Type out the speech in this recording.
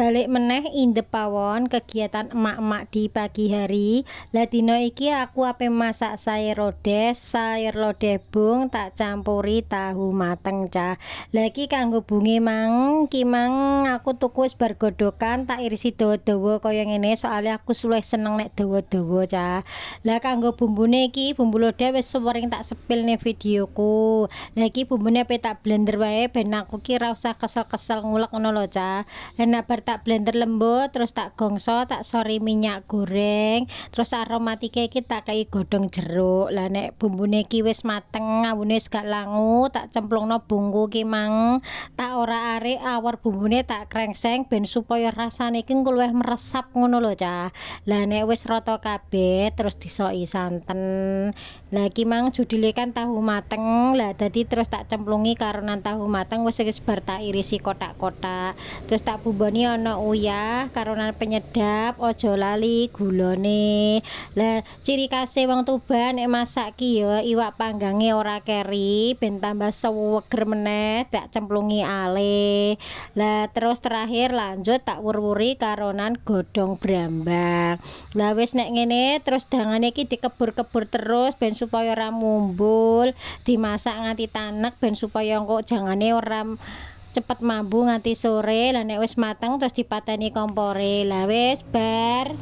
balik meneh inde pawon kegiatan emak-emak di pagi hari. Lah dino iki aku ape masak sayur lodeh bung tak campuri tahu mateng cah. Lah iki kanggo bunge mang aku tuku wis bar godhokan tak irisi dawa-dawa kaya ngene soalnya aku luwih seneng nek dawa-dawa cah. Lah kanggo bumbune iki bumbu lodeh wis sering tak sepil nih videoku. Lah iki bumbune ape tak blender wae ben aku ki ra usah kesel-kesel ngulek ngono lho cah. Lah bar tak blender lembut terus tak gongso tak sori minyak goreng terus aromatike iki tak kei godhong jeruk. Lah nek bumbune iki wis mateng ngawune wis gak langu tak cemplungno bungku ki mang tak ora arik awor bumbune tak krengseng ben supaya rasane iki luwih meresap ngono lho cah. Lah nek wis rata kabeh terus disoki santen. Lah iki mang judule kan tahu mateng. Lah dadi terus tak cemplungi karonan tahu mateng wis bar tak irisi kotak-kotak. Terus tak bumboni ana uyah karonan penyedap aja lali gulane. Lah ciri khase wong Tuban nek masak ki ya iwak panggange ora keri ben tambah seger meneh tak cemplungi ale. Lah terus terakhir lanjut tak wur-wuri karonan godhong brambang. Lah wis nek ngene terus dangane iki dikebur-kebur terus ben supaya ora mumbul, dimasak nganti tanek ben supaya engko jangane ora cepet mambu nganti sore. Lah nek wis mateng terus dipateni kompore. Lah wis bar.